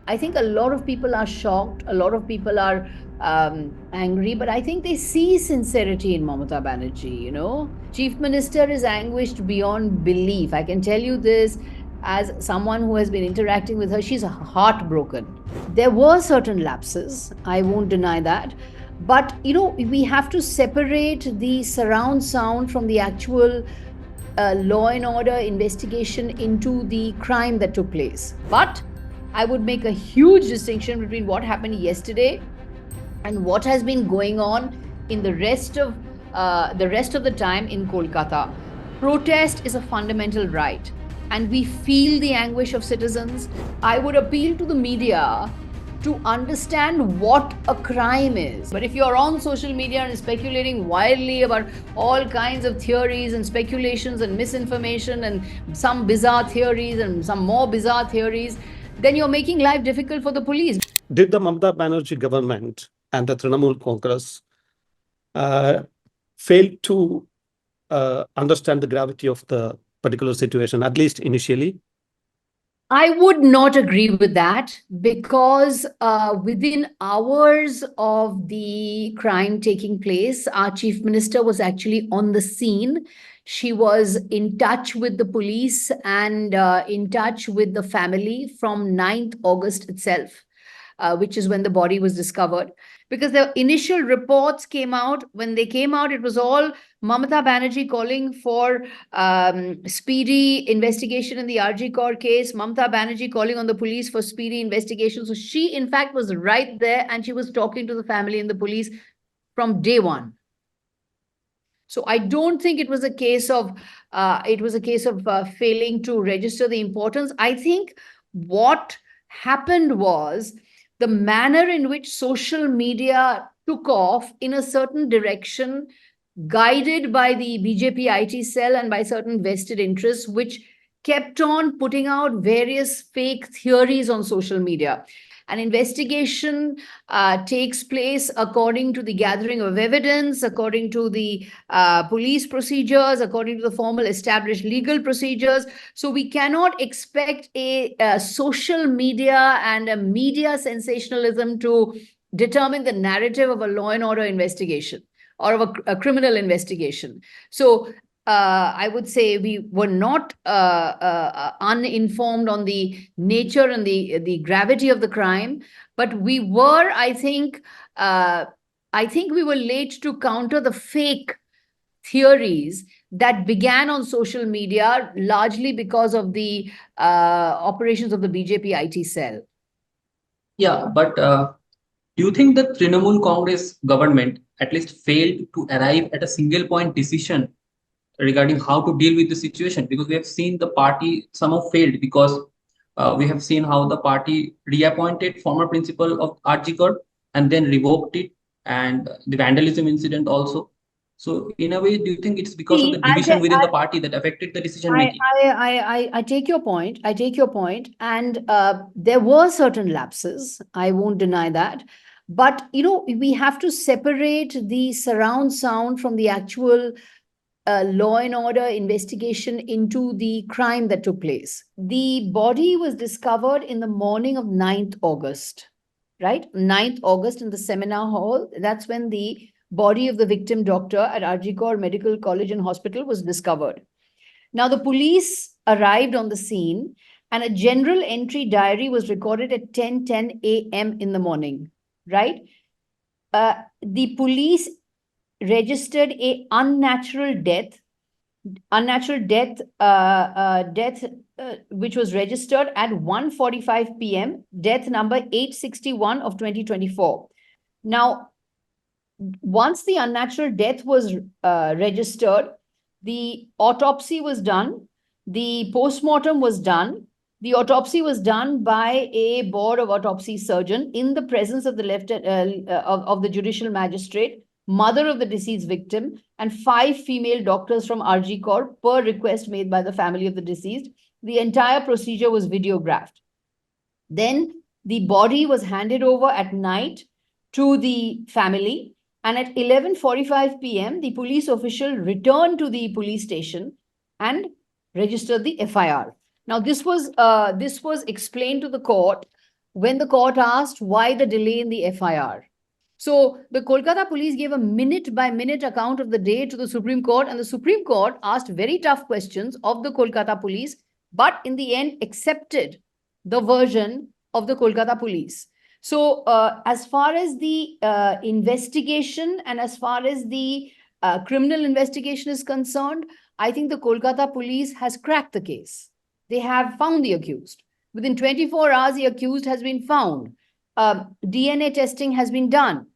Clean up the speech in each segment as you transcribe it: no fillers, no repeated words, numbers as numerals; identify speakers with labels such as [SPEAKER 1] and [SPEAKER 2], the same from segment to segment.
[SPEAKER 1] I think a lot of people are shocked, a lot of people are angry, but I think they see sincerity in Mamata Banerjee, you know. Chief Minister is anguished beyond belief. I can tell you this as someone who has been interacting with her. She's heartbroken. There were certain lapses, I won't deny that. But, you know, we have to separate the surround sound from the actual law and order investigation into the crime that took place. But I would make a huge distinction between what happened yesterday and what has been going on in the rest of the time in Kolkata. Protest is a fundamental right, and we feel the anguish of citizens. I would appeal to the media to understand what a crime is. But if you're on social media and speculating wildly about all kinds of theories and speculations and misinformation and some bizarre theories and some more bizarre theories, then you're making life difficult for the police.
[SPEAKER 2] Did the Mamata Banerjee government and the Trinamool Congress fail to understand the gravity of the particular situation, at least initially?
[SPEAKER 1] I would not agree with that, because within hours of the crime taking place, our chief minister was actually on the scene. She was in touch with the police and in touch with the family from 9th August itself, which is when the body was discovered. Because the initial reports came out, when they came out, it was all Mamata Banerjee calling for speedy investigation in the RG Kaur case, Mamata Banerjee calling on the police for speedy investigation. So she, in fact, was right there, and she was talking to the family and the police from day one. So I don't think it was a case of failing to register the importance. I think what happened was the manner in which social media took off in a certain direction, guided by the BJP IT cell and by certain vested interests, which kept on putting out various fake theories on social media. An investigation takes place according to the gathering of evidence, according to the police procedures, according to the formal established legal procedures. So we cannot expect a social media and a media sensationalism to determine the narrative of a law and order investigation or of a criminal investigation. So I would say we were not uninformed on the nature and the gravity of the crime, but we were, I think we were late to counter the fake theories that began on social media, largely because of the operations of the BJP IT cell.
[SPEAKER 3] Yeah, but do you think the Trinamool Congress government at least failed to arrive at a single point decision regarding how to deal with the situation? Because we have seen the party somehow failed, because we have seen how the party reappointed former principal of RG Kaur and then revoked it, and the vandalism incident also. So in a way, do you think it's because of the division within the party that affected the decision making?
[SPEAKER 1] I take your point. I take your point. And there were certain lapses. I won't deny that. But, you know, we have to separate the surround sound from the actual law and order investigation into the crime that took place. The body was discovered in the morning of 9th August, right? 9th August in the seminar hall. That's when the body of the victim doctor at RG Kaur Medical College and Hospital was discovered. Now, the police arrived on the scene, and a general entry diary was recorded at 10:10 a.m. in the morning, right? The police registered a unnatural death, which was registered at 1:45 p.m., death number 861 of 2024. Now, once the unnatural death was registered, the autopsy was done, the postmortem was done. The autopsy was done by a board of autopsy surgeon in the presence of the of the judicial magistrate, mother of the deceased victim, and 5 female doctors from RG Kaur per request made by the family of the deceased. The entire procedure was videographed. Then the body was handed over at night to the family, and at 11:45 p.m., the police official returned to the police station and registered the FIR. Now, this was explained to the court when the court asked why the delay in the FIR. So the Kolkata police gave a minute-by-minute account of the day to the Supreme Court, and the Supreme Court asked very tough questions of the Kolkata police, but in the end accepted the version of the Kolkata police. So as far as the investigation and as far as the criminal investigation is concerned, I think the Kolkata police has cracked the case. They have found the accused. Within 24 hours, the accused has been found. DNA testing has been done.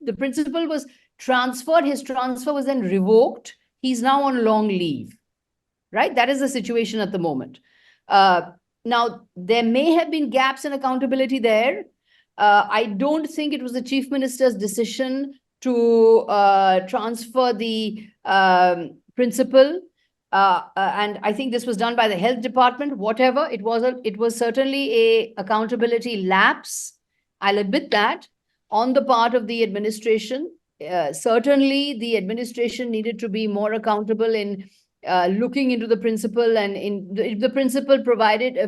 [SPEAKER 1] The principal was transferred. His transfer was then revoked. He's now on long leave. Right? That is the situation at the moment. Now, there may have been gaps in accountability there. I don't think it was the Chief Minister's decision to transfer the principal. And I think this was done by the health department. Whatever it was certainly a accountability lapse. I'll admit that on the part of the administration. Certainly, the administration needed to be more accountable in looking into the principal, and if the principal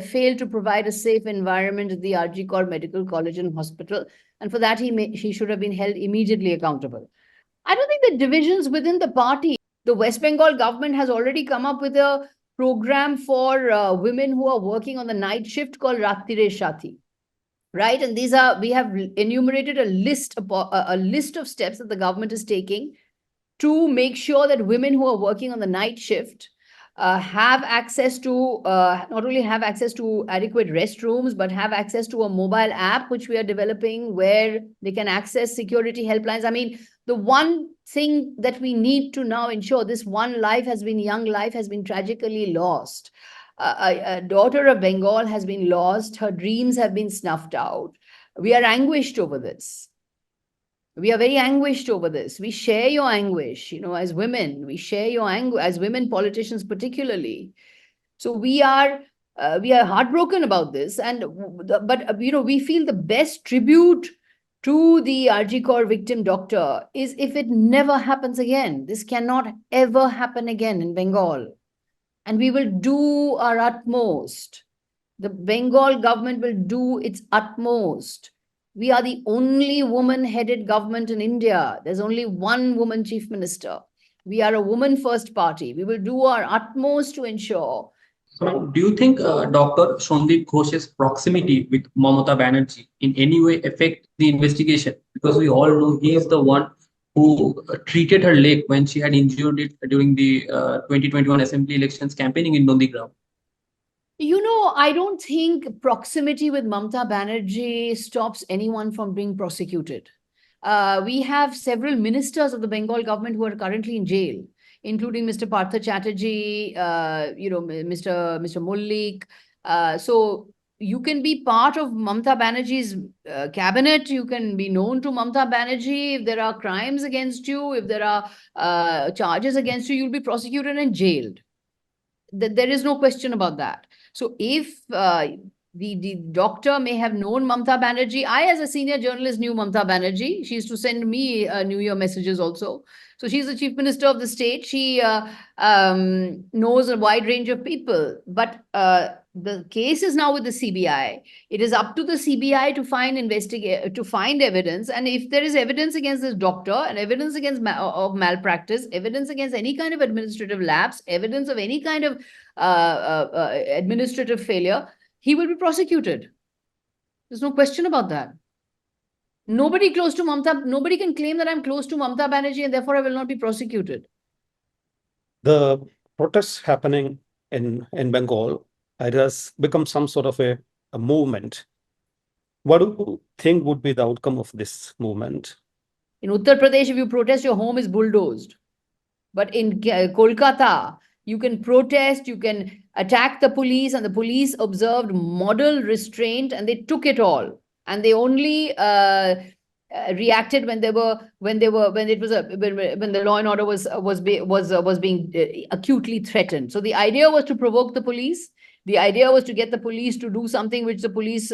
[SPEAKER 1] failed to provide a safe environment at the RG Kaur Medical College and Hospital, and for that he should have been held immediately accountable. I don't think the divisions within the party. The West Bengal government has already come up with a program for women who are working on the night shift called Ratire Shati. Right, and we have enumerated a list of steps that the government is taking to make sure that women who are working on the night shift have access to not only have access to adequate restrooms, but have access to a mobile app which we are developing where they can access security helplines. I mean, the one thing that we need to now ensure, this young life has been tragically lost. A daughter of Bengal has been lost. Her dreams have been snuffed out. We are anguished over this. We are very anguished over this. We share your anguish, as women. We share your anguish, as women politicians particularly. So we are heartbroken about this. But we feel the best tribute to the RG Kaur victim doctor is if it never happens again. This cannot ever happen again in Bengal. And we will do our utmost. The Bengal government will do its utmost. We are the only woman-headed government in India. There's only one woman chief minister. We are a woman-first party. We will do our utmost to ensure.
[SPEAKER 3] So, do you think Dr. Sandeep Ghosh's proximity with Mamata Banerjee in any way affect the investigation? Because we all know he is the one who treated her leg when she had injured it during the 2021 assembly elections campaigning in Nandigram.
[SPEAKER 1] I don't think proximity with Mamata Banerjee stops anyone from being prosecuted. We have several ministers of the Bengal government who are currently in jail, including Mr. Partha Chatterjee, Mr. Mullik. So you can be part of Mamata Banerjee's cabinet. You can be known to Mamata Banerjee. If there are crimes against you, if there are charges against you, you'll be prosecuted and jailed. There is no question about that. So if the doctor may have known Mamata Banerjee, I as a senior journalist knew Mamata Banerjee. She used to send me New Year messages also. So she's the chief minister of the state. She knows a wide range of people. But the case is now with the CBI. It is up to the CBI to find evidence. And if there is evidence against this doctor and evidence of malpractice, evidence against any kind of administrative lapse, evidence of any kind of administrative failure, he will be prosecuted. There's no question about that. Nobody can claim that I'm close to Mamata Banerjee and therefore I will not be prosecuted.
[SPEAKER 2] The protests happening in Bengal, it has become some sort of a movement. What do you think would be the outcome of this movement?
[SPEAKER 1] In Uttar Pradesh, if you protest, your home is bulldozed. But in Kolkata, you can protest, you can attack the police, and the police observed model restraint and they took it all. And they only reacted when the law and order was being acutely threatened. So the idea was to provoke the police. The idea was to get the police to do something which the police,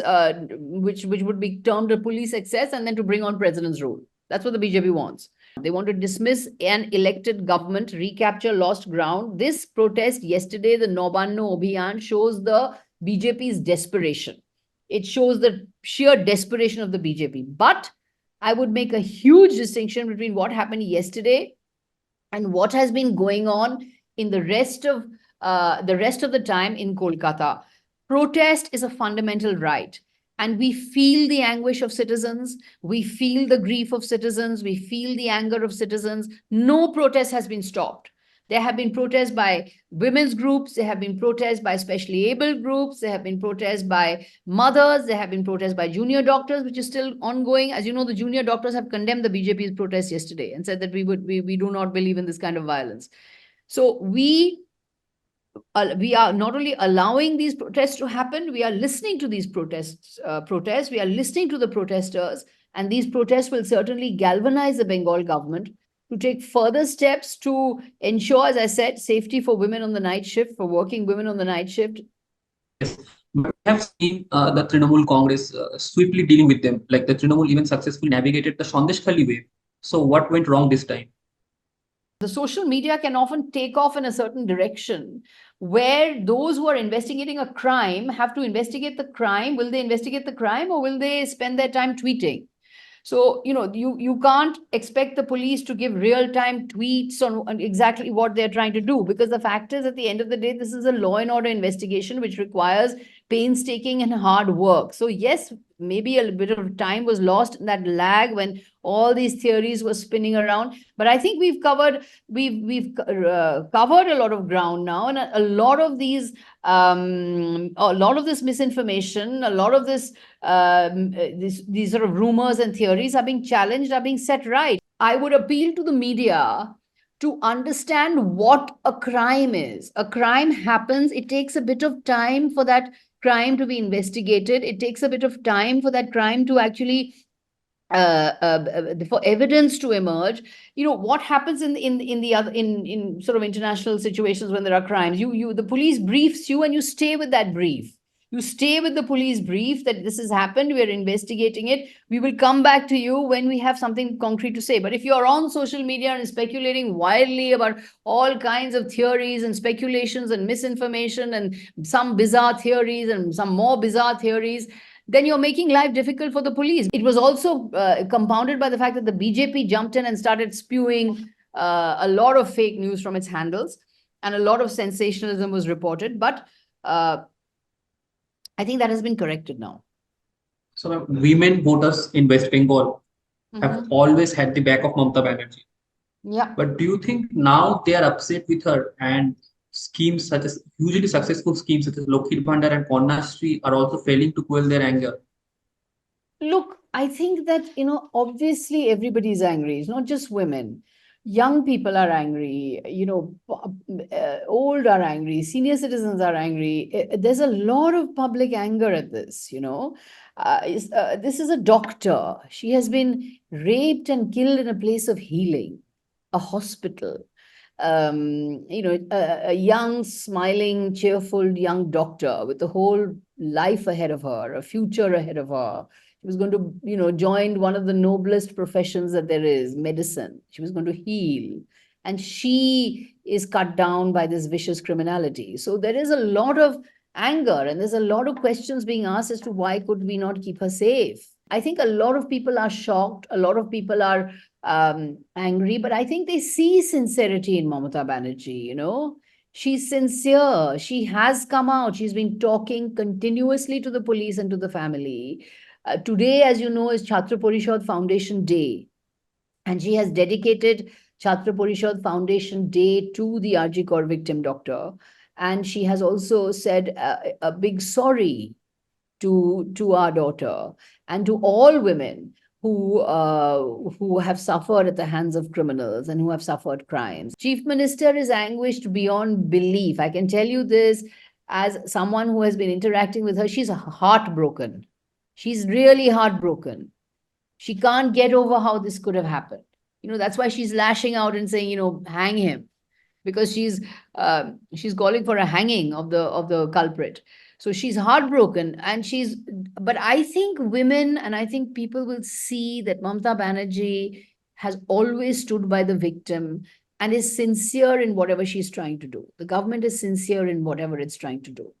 [SPEAKER 1] which would be termed a police excess, and then to bring on president's rule. That's what the BJP wants. They want to dismiss an elected government, recapture lost ground. This protest yesterday, the Nobanno Abhiyan, shows the BJP's desperation. It shows the sheer desperation of the BJP. But I would make a huge distinction between what happened yesterday and what has been going on in the rest of the time in Kolkata. Protest is a fundamental right. And we feel the anguish of citizens. We feel the grief of citizens. We feel the anger of citizens. No protest has been stopped. There have been protests by women's groups. There have been protests by specially abled groups. There have been protests by mothers. There have been protests by junior doctors, which is still ongoing. As you know, the junior doctors have condemned the BJP's protest yesterday and said that we do not believe in this kind of violence. So we are not only allowing these protests to happen, we are listening to these protests. We are listening to the protesters, and these protests will certainly galvanize the Bengal government to take further steps to ensure, as I said, safety for women on the night shift, for working women on the night shift.
[SPEAKER 3] Yes, but we have seen the Trinamool Congress swiftly dealing with them. Like the Trinamool even successfully navigated the Sandeshkhali wave. So what went wrong this time?
[SPEAKER 1] The social media can often take off in a certain direction where those who are investigating a crime have to investigate the crime. Will they investigate the crime, or will they spend their time tweeting? So, you can't expect the police to give real-time tweets on exactly what they're trying to do, because the fact is, at the end of the day, this is a law and order investigation which requires painstaking and hard work. So yes, maybe a bit of time was lost in that lag when all these theories were spinning around. But I think we've covered a lot of ground now, and a lot of these a lot of this misinformation, a lot of this these sort of rumors and theories are being challenged, are being set right. I would appeal to the media to understand what a crime is. A crime happens, it takes a bit of time for that crime to be investigated. It takes a bit of time for that crime to actually for evidence to emerge. What happens in the other in sort of international situations when there are crimes? The police briefs you, and you stay with that brief. You stay with the police brief that this has happened, we are investigating it, we will come back to you when we have something concrete to say. But if you're on social media and speculating wildly about all kinds of theories and speculations and misinformation and some bizarre theories and some more bizarre theories, then you're making life difficult for the police. It was also compounded by the fact that the BJP jumped in and started spewing a lot of fake news from its handles, and a lot of sensationalism was reported. But I think that has been corrected now.
[SPEAKER 3] So women voters in West Bengal have always had the back of Mamata Banerjee.
[SPEAKER 1] Yeah.
[SPEAKER 3] But do you think now they are upset with her, and schemes such as hugely successful schemes such as Lokhir Bhandar and Kanyashree are also failing to quell their anger?
[SPEAKER 1] Look, I think that, obviously everybody's angry. It's not just women. Young people are angry, old are angry, senior citizens are angry. There's a lot of public anger at this, this is a doctor. She has been raped and killed in a place of healing, a hospital. A young, smiling, cheerful young doctor with a whole life ahead of her, a future ahead of her. She was going to, join one of the noblest professions that there is, medicine. She was going to heal. And she is cut down by this vicious criminality. So there is a lot of anger, and there's a lot of questions being asked as to why could we not keep her safe? I think a lot of people are shocked. A lot of people are angry, but I think they see sincerity in Mamata Banerjee, She's sincere. She has come out. She's been talking continuously to the police and to the family. Today, as you know, is Chhatra Parishad Foundation Day. And she has dedicated Chhatra Parishad Foundation Day to the RG Kaur victim doctor. And she has also said a big sorry to our daughter and to all women who have suffered at the hands of criminals and who have suffered crimes. Chief Minister is anguished beyond belief. I can tell you this as someone who has been interacting with her. She's heartbroken. She's really heartbroken. She can't get over how this could have happened. That's why she's lashing out and saying, hang him, because she's calling for a hanging of the culprit. So she's heartbroken, but I think women and I think people will see that Mamata Banerjee has always stood by the victim and is sincere in whatever she's trying to do. The government is sincere in whatever it's trying to do.